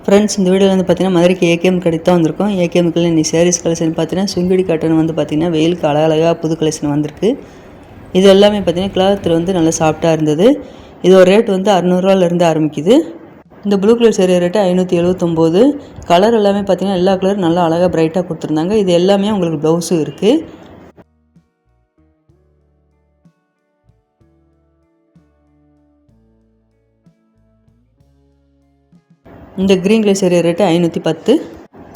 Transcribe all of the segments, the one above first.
Friends, இந்த வீடியோவில் வந்து பார்த்தீங்கன்னா மதுரைக்கு ஏகேஎம் கடைக்கு தான் வந்திருக்கோம். ஏகேஎம்க்குள்ள இன்னைக்கு சாரீஸ் கலெக்ஷன் பார்த்தீங்கன்னா சுங்குடி காட்டன் வந்து பார்த்தீங்கன்னா வெயிலுக்கு அழகழகாக புது கலெக்ஷன் வந்திருக்கு. இது எல்லாமே பார்த்தீங்கன்னா கிளாத்தில் வந்து நல்லா சாஃப்டாக இருந்தது. இதோட ரேட் வந்து 600ரூவாலேருந்து ஆரம்பிக்குது. இந்த blue colour sari rate 579. Colour எல்லாமே பார்த்தீங்கன்னா எல்லா கலரும் நல்லா அழகாக பிரைட்டாக கொடுத்துருந்தாங்க. இது எல்லாமே உங்களுக்கு ப்ளவுஸும் இருக்குது. இந்த க்ரீன் கலர் சேரீ ரேட்டு 510.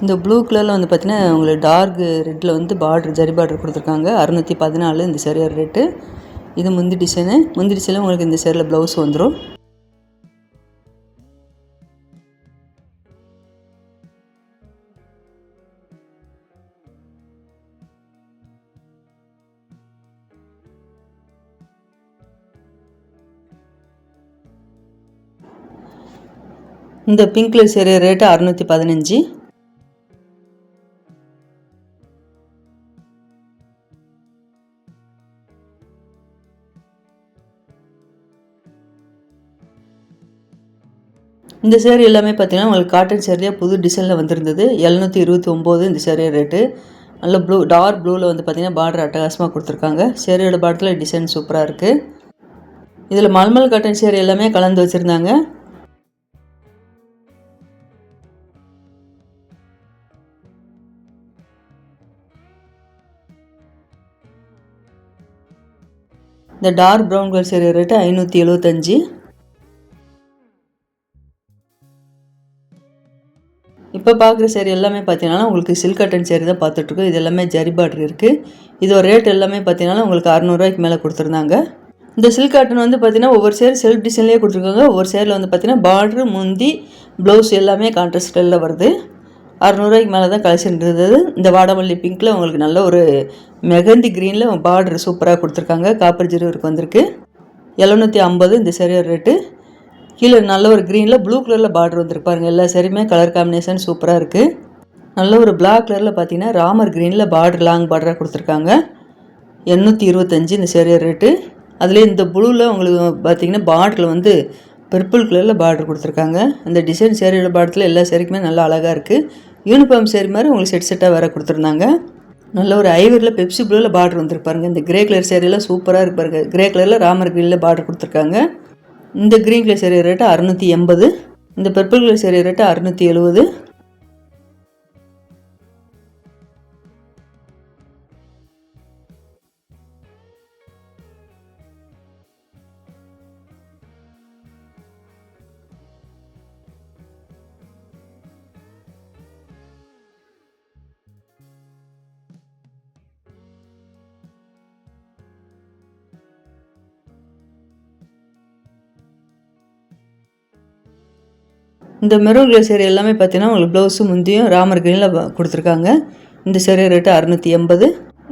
இந்த ப்ளூ கலரில் வந்து பார்த்தீங்கன்னா உங்களுக்கு டார்க் ரெட்டில் வந்து பார்டர் ஜரி பார்டர் கொடுத்துருக்காங்க. 614 இந்த சேரீயோட ரேட்டு. இது முந்தி டிசைனில் உங்களுக்கு இந்த சேரீயில் ப்ளவுஸ் வந்துடும். இந்த பிங்க் கலர் சேரீ ரேட்டு 615. இந்த சேரீ எல்லாமே பார்த்தீங்கன்னா உங்களுக்கு காட்டன் சேரீயாக புது டிசைனில் வந்திருந்தது. 729 இந்த சேரீ ரேட்டு. நல்ல ப்ளூ டார்க் ப்ளூவில் வந்து பார்த்தீங்கன்னா பார்டர் அட்டகாசமாக கொடுத்துருக்காங்க. சேரீயோட பார்டரில் டிசைன் சூப்பராக இருக்குது. இதில் மல்மல் காட்டன் சேரீ எல்லாமே கலந்து வச்சுருந்தாங்க. இந்த dark brown colour sari rate 575. இப்போ பார்க்குற சேரீ எல்லாமே பார்த்தீங்கன்னா உங்களுக்கு சில்க் காட்டன் சேரீ தான் பார்த்துட்ருக்கோம். இது எல்லாமே ஜரி பார்டர் இருக்குது. இதோட ரேட் எல்லாமே பார்த்தீங்கன்னா உங்களுக்கு 600ரூவாய்க்கு மேலே கொடுத்துருந்தாங்க. இந்த சில்க் காட்டன் வந்து பார்த்தீங்கன்னா ஒவ்வொரு சேரீ செல்ஃப் டிசைன்லேயே கொடுத்துருக்காங்க. ஒவ்வொரு சேரீயில் வந்து பார்த்தீங்கன்னா பார்டரு முந்தி ப்ளவுஸ் எல்லாமே கான்ட்ராஸ்ட் ஸ்டைலில் வருது. 600ரூவாய்க்கு மேலே தான் கலெக்ஷன் இருந்தது. இந்த வாடாமல்லி பிங்க்கில் உங்களுக்கு நல்ல ஒரு மெகந்தி க்ரீனில் பார்டர் சூப்பராக கொடுத்துருக்காங்க. காப்பர் ஜரி ஒர்க் வந்திருக்கு. 750 இந்த சேரீயோட ரேட்டு. கீழே நல்ல ஒரு க்ரீனில் ப்ளூ கலரில் பார்டர் வந்துருக்கு பாருங்கள். எல்லா சேரீயுமே கலர் காம்பினேஷன் சூப்பராக இருக்குது. நல்ல ஒரு பிளாக் கலரில் பார்த்தீங்கன்னா ராமர் க்ரீனில் பார்டர் லாங் பார்டராக கொடுத்துருக்காங்க. 825 இந்த சேரீயோட ரேட்டு. அதுலேயே இந்த ப்ளூவில் உங்களுக்கு பார்த்தீங்கன்னா பார்டரில் வந்து பர்பிள் கலரில் பார்டர் கொடுத்துருக்காங்க. அந்த டிசைன் சேரீயோட பார்டரில் எல்லா சேரீக்குமே நல்லா அழகாக இருக்குது. யூனிஃபார்ம் சேரீ மாதிரி உங்களுக்கு செட்டாக வேறு கொடுத்துருந்தாங்க. நல்ல ஒரு ஐவரில் பெப்சி ப்ளூவில் பார்டர் வந்துருப்பாருங்க. இந்த கிரே கலர் சேரீலாம் சூப்பராக இருப்பாருங்க. கிரே கலரில் ராமர் க்ரீனில் பார்டர் கொடுத்துருக்காங்க. இந்த க்ரீன் கலர் சேரீ ரேட்டு 680. இந்த பர்பிள் கலர் சேரீ ரேட்டு 670. இந்த மெரூன் கலர் சேரீ எல்லாமே பார்த்தீங்கன்னா உங்களுக்கு ப்ளவுஸும் முந்தியும் ராமர் க்ரீனில் கொடுத்துருக்காங்க. இந்த சேரீ ரேட்டு 680.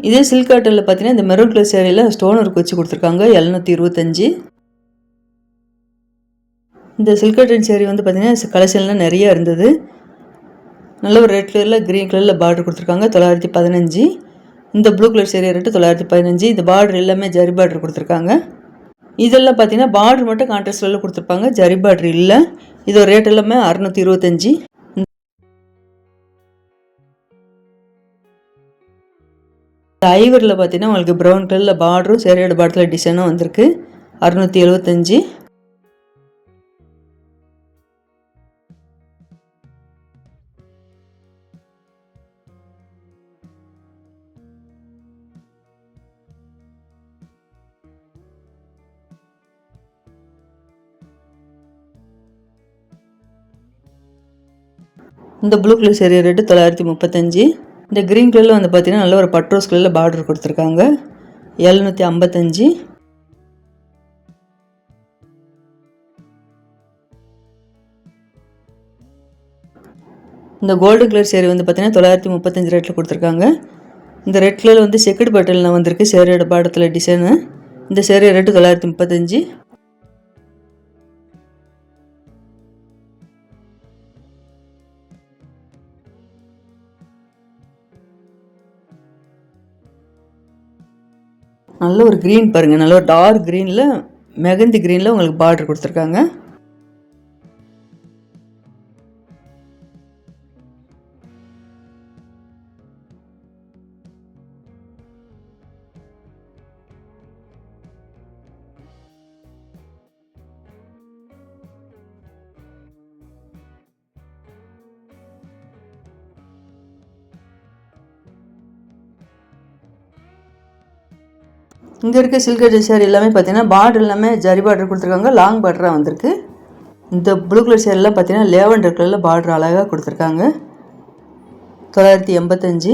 இதே சில்க் காட்டனில் பார்த்தீங்கன்னா இந்த மெரூன் கலர் சேரீயில் ஸ்டோன் ஒர்க் வச்சு கொடுத்துருக்காங்க. 725. இந்த சில்க் காட்டன் சேரீ வந்து பார்த்தீங்கன்னா கலெக்ஷன்லாம் நிறையா இருந்தது. நல்ல ஒரு ரெட் கலரில் க்ரீன் கலரில் பார்டர் கொடுத்துருக்காங்க. 915. இந்த ப்ளூ கலர் சேரீ ரேட்டு 915. இந்த பார்டர் எல்லாமே ஜரி பார்டர் கொடுத்துருக்காங்க. இதெல்லாம் பார்த்தீங்கன்னா பார்டர் மட்டும் கான்ட்ராஸ்ட் கலரில் கொடுத்துருப்பாங்க. ஜரி பார்டர் இல்லை. இதோட ரேட் எல்லாமே 625. ஐவரில் பார்த்தீங்கன்னா உங்களுக்கு ப்ரௌன் கலரில் பார்டரும் சேரீயோட பார்டரில் டிசைனும் வந்திருக்கு. 675. இந்த ப்ளூ கலர் சேரீ ரேட்டு 935. இந்த க்ரீன் கலரில் வந்து பார்த்தீங்கன்னா நல்ல ஒரு பட்ரோஸ் கலரில் பார்டர் கொடுத்துருக்காங்க. 755. இந்த கோல்டன் கலர் சேரீ வந்து பார்த்தீங்கன்னா 935 ரேட்டில் கொடுத்துருக்காங்க. இந்த ரெட் கலரில் வந்து செக்குடு பட்டனில் வந்திருக்கு சேரீயோட பார்டரில் டிசைனு. இந்த சேரீ ரேட்டு 935. நல்ல ஒரு க்ரீன் பாருங்கள். நல்ல ஒரு டார்க் க்ரீனில் மெகந்தி க்ரீனில் உங்களுக்கு பார்டர் கொடுத்துருக்காங்க. இங்கே இருக்க சில்க் காட்டன் சேரீ எல்லாமே பார்த்தீங்கன்னா பார்டர் எல்லாமே ஜரி பார்டர் கொடுத்துருக்காங்க, லாங் பார்டராக வந்திருக்கு. இந்த ப்ளூ கலர் சேரீலாம் பார்த்தீங்கன்னா லேவண்டர் கலரில் பார்டர் அழகாக கொடுத்துருக்காங்க. 985.